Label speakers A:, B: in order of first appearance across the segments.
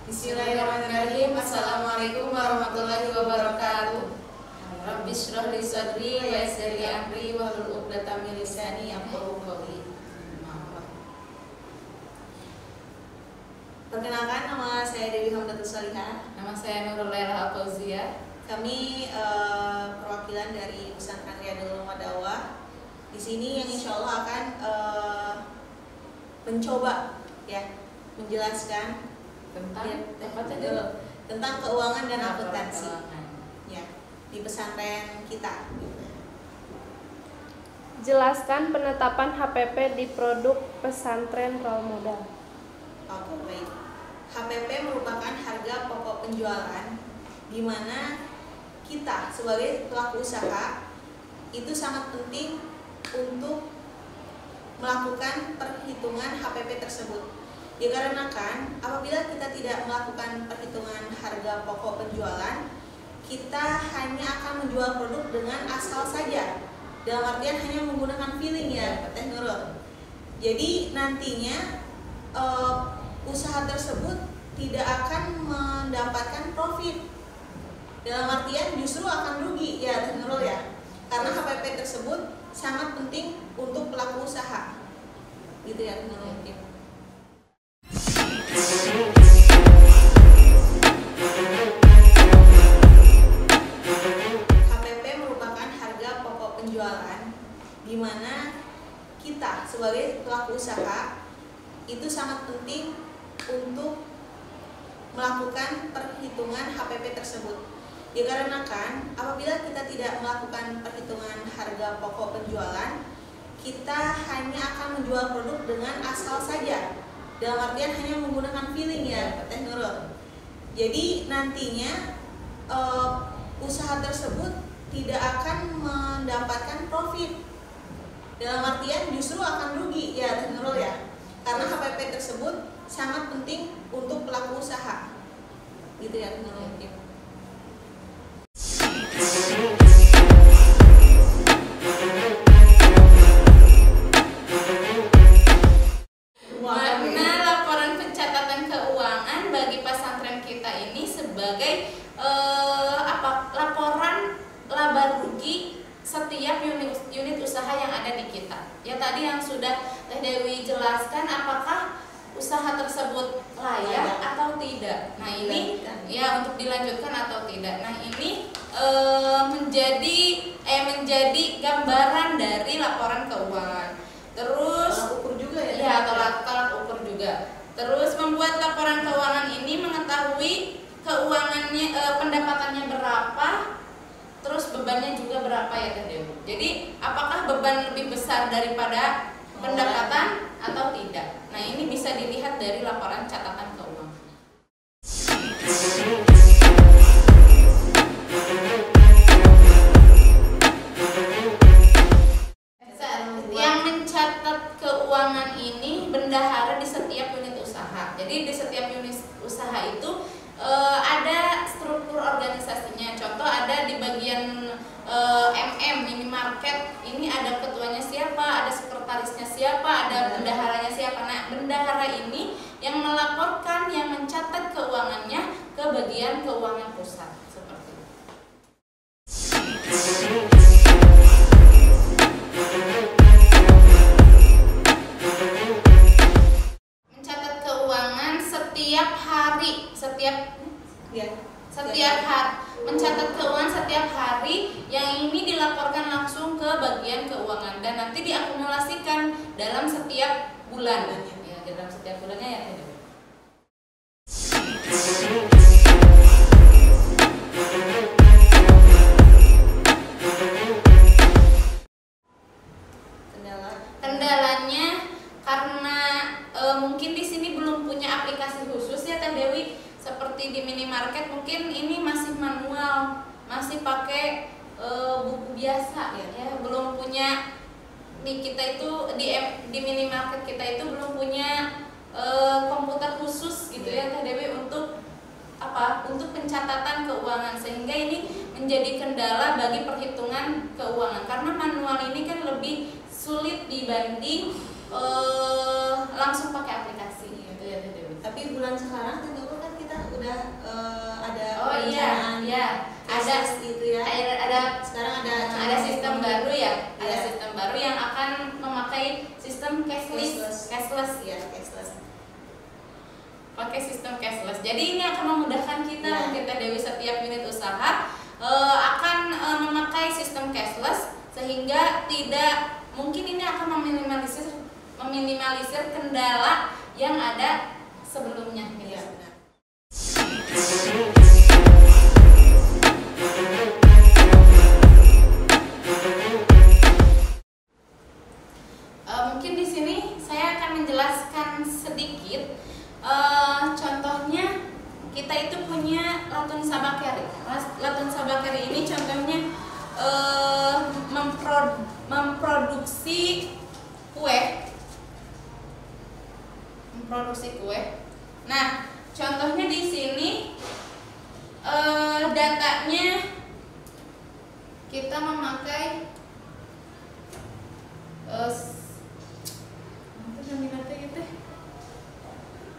A: Bismillahirrahmanirrahim. Assalamualaikum warahmatullahi wabarakatuh. Rabbi shrah li sadri wa yassir li amri wahlul 'uqdatam min lisani yafqahu qawli.
B: Perkenalkan, nama saya Dewi Hamdatus Salihah.
A: Nama saya Nurul Laila Al-Fauzia.
B: Kami perwakilan dari Pesantren Riyadul Madawah. Di sini yang insya Allah akan mencoba menjelaskan tentang keuangan dan akuntansi di pesantren kita.
C: Jelaskan penetapan HPP di produk pesantren Rol Modal.
B: Oke, baik. HPP merupakan harga pokok penjualan di mana kita sebagai pelaku usaha itu sangat penting untuk melakukan perhitungan HPP tersebut. Dikarenakan apabila kita tidak melakukan perhitungan harga pokok penjualan, kita hanya akan menjual produk dengan asal saja. Dalam artian hanya menggunakan feeling ya, Teh Nurul. Jadi nantinya usaha tersebut tidak akan mendapatkan profit. Dalam artian justru akan rugi ya, Teh Nurul ya. Karena HPP tersebut sangat penting untuk pelaku usaha. Gitu ya, Teh Nurul. HPP merupakan harga pokok penjualan di mana kita sebagai pelaku usaha itu sangat penting untuk melakukan perhitungan HPP tersebut. Dikarenakan apabila kita tidak melakukan perhitungan harga pokok penjualan, kita hanya akan menjual produk dengan asal saja. Dalam artian hanya menggunakan feeling ya, Teh Nurul. Jadi nantinya usaha tersebut tidak akan mendapatkan profit. Dalam artian justru akan rugi ya, Teh Nurul ya. Karena HPP tersebut sangat penting untuk pelaku usaha. Gitu ya, Teh Nurul.
A: Sebagai laporan laba rugi setiap unit usaha yang ada di kita. Ya tadi yang sudah Teh Dewi jelaskan, apakah usaha tersebut layak atau tidak. Nah ini ya untuk dilanjutkan atau tidak. Nah ini menjadi gambaran dari laporan keuangan. Terus
B: tolak ukur juga ya.
A: Ya tolak ukur juga. Terus membuat laporan keuangan ini mengetahui keuangannya, pendapatannya berapa, terus bebannya juga berapa ya Teh Dewi. Jadi apakah beban lebih besar daripada pendapatan atau tidak? Nah ini bisa dilihat dari laporan catatan keuangan. Yang mencatat keuangan ini bendahara di setiap unit usaha. Jadi di setiap unit usaha itu ada struktur organisasinya. Contoh ada di bagian minimarket ini ada ketuanya siapa, ada sekretarisnya siapa, ada bendaharanya siapa. Nah bendahara ini yang melaporkan, yang mencatat keuangannya ke bagian keuangan pusat seperti itu. Mencatat keuangan setiap hari, mencatat keuangan setiap hari, yang ini dilaporkan langsung ke bagian keuangan dan nanti diakumulasikan dalam setiap bulan. Ya, dalam setiap bulannya ya. Kendalanya karena mungkin di sini belum punya aplikasi khusus ya Teh Dewi. Seperti di minimarket mungkin ini masih manual, masih pakai buku biasa ya, belum punya kita itu di minimarket kita itu belum punya komputer khusus gitu ya Teh Dewi untuk untuk pencatatan keuangan, sehingga ini menjadi kendala bagi perhitungan keuangan karena manual ini kan lebih sulit dibanding langsung pakai aplikasi gitu ya Teh Dewi.
B: Tapi bulan sekarang tentu kan kita udah ada
A: Oh iya, iya. Ada
B: gitu ya. Sekarang ada
A: sistem baru ya. Ada
B: Iya.
A: sistem baru yang akan memakai sistem cashless.
B: Iya, cashless.
A: Pakai sistem cashless. Jadi ini akan memudahkan kita
B: Iya.
A: mungkin Teh Dewi setiap unit usaha akan memakai sistem cashless sehingga tidak mungkin ini akan meminimalisir kendala yang ada sebelumnya.
B: Iya, benar.
A: Mungkin di sini saya akan menjelaskan sedikit. Contohnya kita itu punya Latun Sabakeri. Latun Sabakeri ini contohnya memproduksi kue. Nah, contohnya di sini datanya kita memakai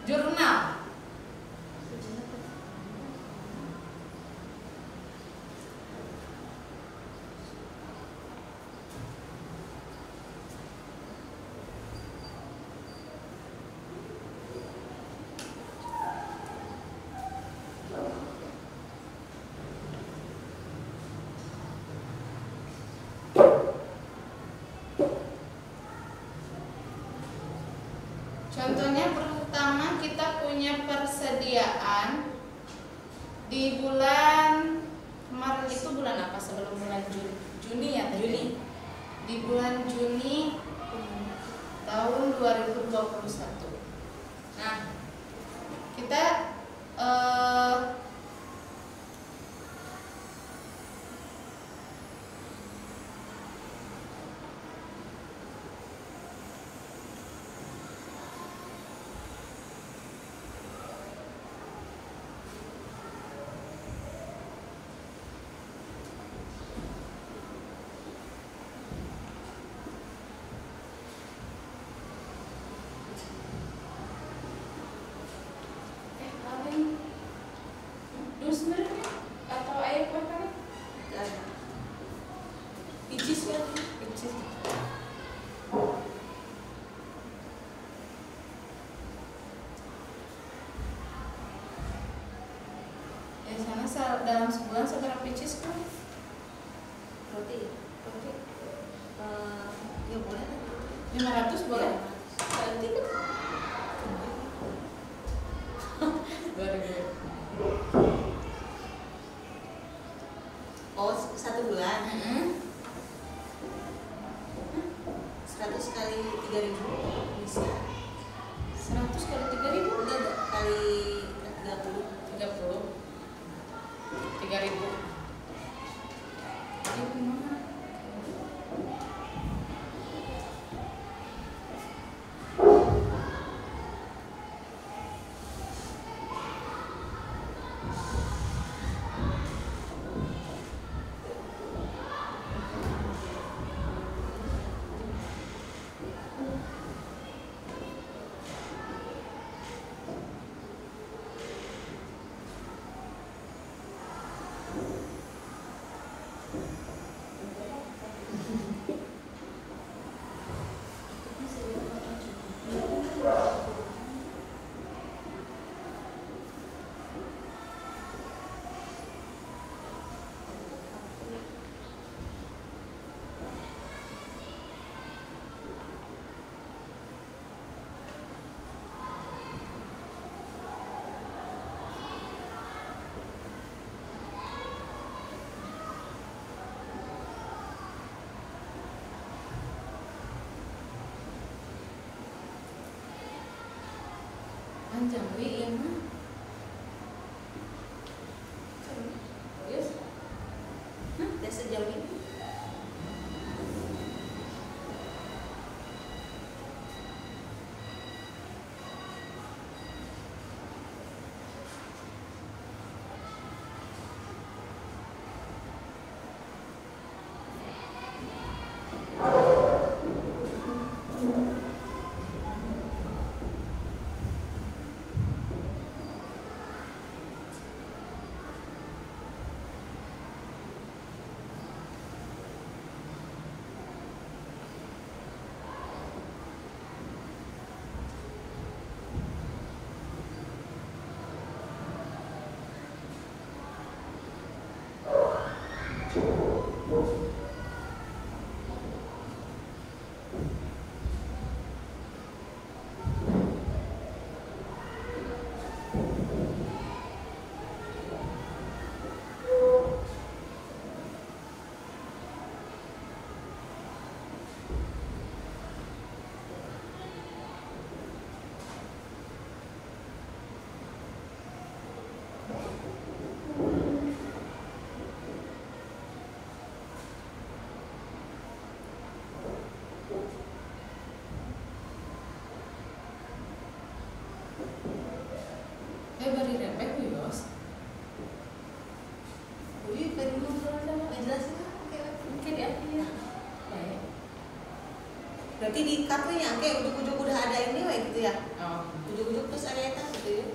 A: jurnal. Contohnya pertama kita punya persediaan di bulan kemarin itu bulan apa sebelum bulan Juni ya Teh? Juni. Di bulan Juni tahun 2021. Nah, kita dus sebenarnya atau air kue kali?
B: Picis kan?
A: Picis. Ya sana dalam sebulan seberapa picis kan?
B: Roti. Ya boleh.
A: 500 boleh?
B: Nanti kan
A: 2000.
B: oh 1 bulan. 100 kali 3.000 bisa.
A: 100 kali 3.000
B: Udah kali 30.
A: 3.000. Ini gimana? Panjang wi iya mah. Serius?
B: Udah sejauh ini.
A: bari repek Yos.
B: Wih, tadi ngobrol ada nggak jelasin lah, oke.
A: Mungkin di akhir. Baik.
B: Berarti di cut tuh ya, kayak ujuk-ujuk udah ada ini, wah gitu ya.
A: Oh.
B: Ujuk-ujuk terus ada eta gitu ya.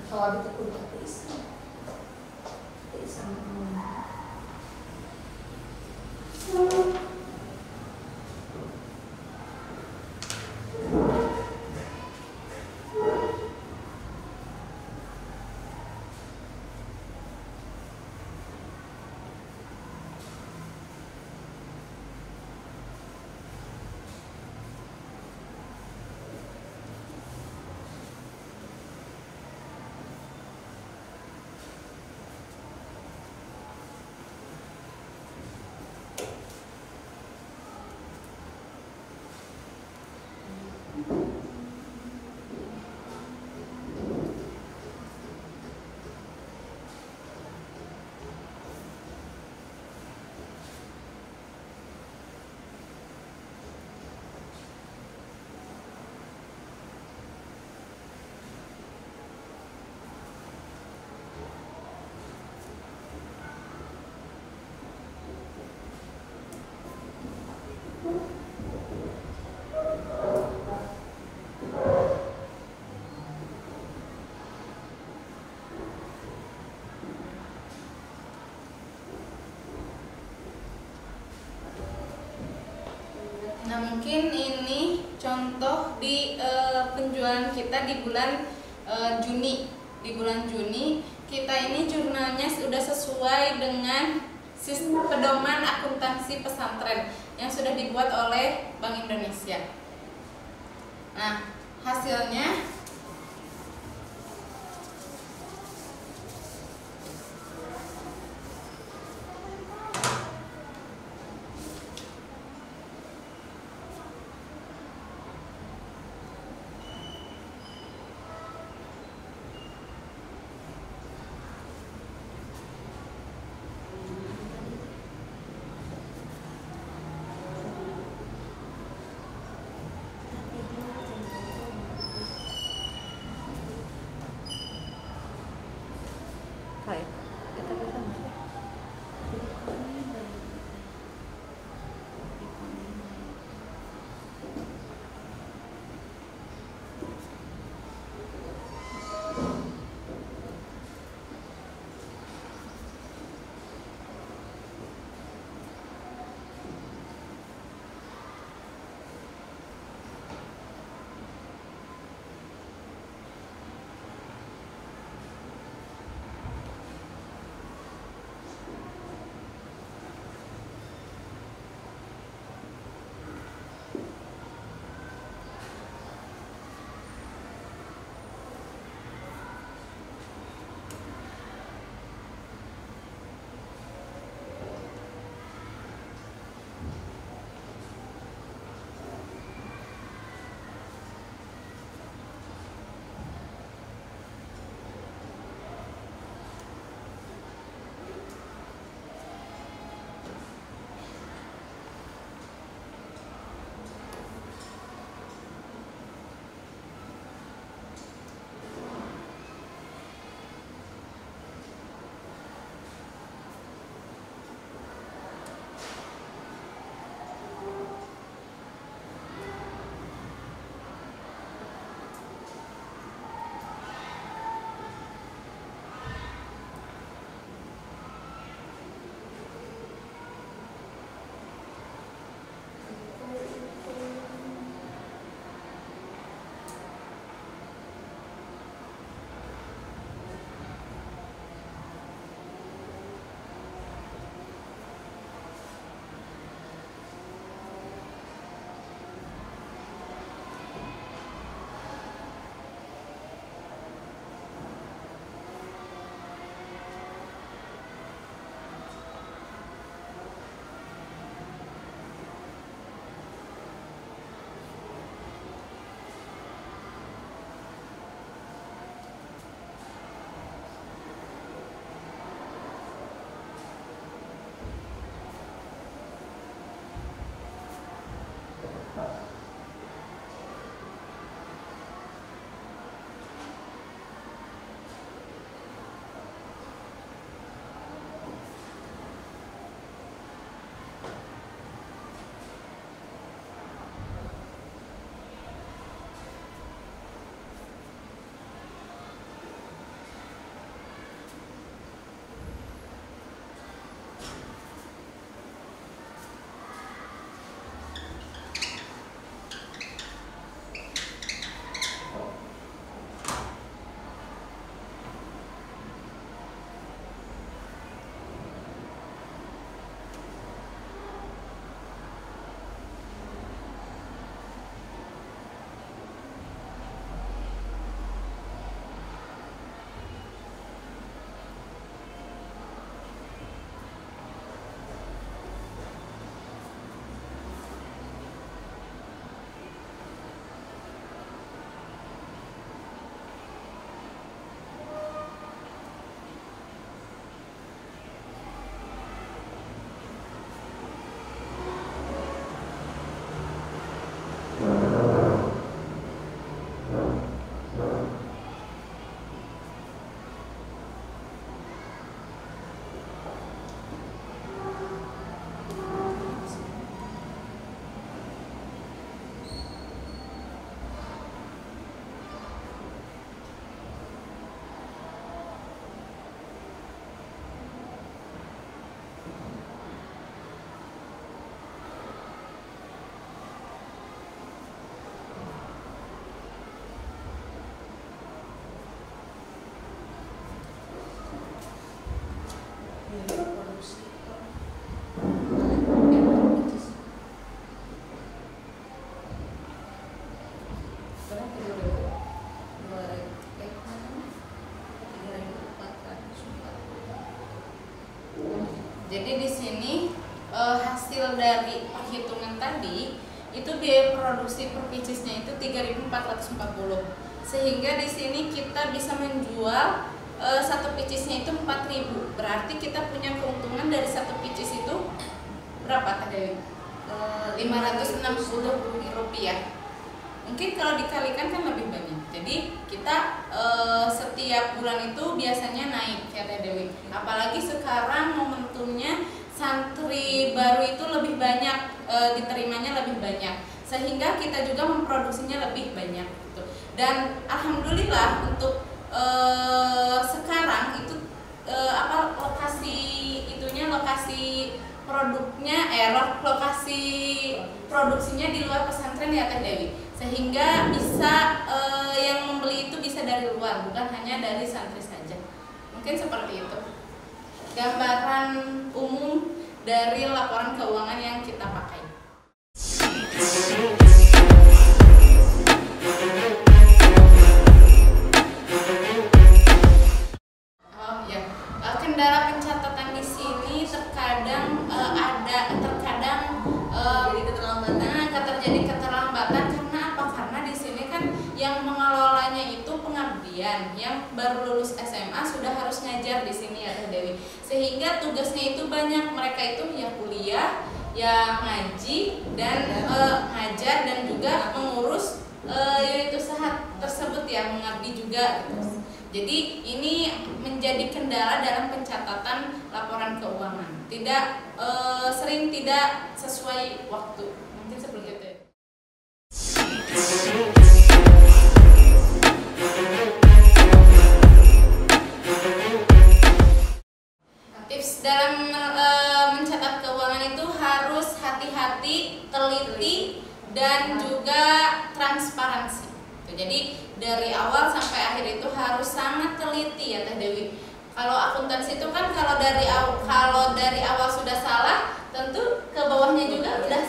B: Kalau ada udah bisa. Bisa.
A: Nah, mungkin ini contoh di penjualan kita di bulan Juni. Di bulan Juni kita ini jurnalnya sudah sesuai dengan sistem pedoman akuntansi pesantren yang sudah dibuat oleh Bank Indonesia. Nah, hasilnya
C: Kayak kita bisa masuk.
A: Jadi di sini hasil dari perhitungan tadi itu biaya produksi per picisnya itu 3.440. Sehingga di sini kita bisa menjual satu picisnya itu 4.000. Berarti kita punya keuntungan dari satu picis itu berapa tadi? 560 rupiah. Mungkin kalau dikalikan kan lebih banyak. Jadi kita setiap bulan itu biasanya naik ya Teh Dewi. Apalagi sekarang momentumnya santri baru itu lebih banyak, diterimanya lebih banyak, sehingga kita juga memproduksinya lebih banyak gitu. Dan alhamdulillah untuk sekarang itu lokasi itunya, lokasi produknya lokasi produksinya di luar pesantren ya Teh Dewi, sehingga bisa yang membeli itu bisa dari luar, bukan hanya dari santri saja. Mungkin seperti itu gambaran umum dari laporan keuangan yang kita pakai. Kendala pencatatan di sini terkadang terjadi keterlambatan. Karena apa? Karena di sini kan yang mengelolanya itu pengabdian, yang baru lulus SMA sudah harus ngajar di sini ya Teh Dewi. Sehingga tugasnya itu banyak, mereka itu ya kuliah, ya ngaji dan ngajar dan juga mengurus unit usaha tersebut ya, mengabdi juga gitu. Jadi ini menjadi kendala dalam pencatatan laporan keuangan. Sering tidak sesuai waktu. Mungkin seperti itu. Tips dalam mencatat keuangan itu harus hati-hati, teliti, dan juga transparansi. Jadi dari awal sampai akhir itu harus sangat teliti ya Teh Dewi. Kalau akuntansi itu kan kalau dari awal sudah salah, tentu ke bawahnya juga udah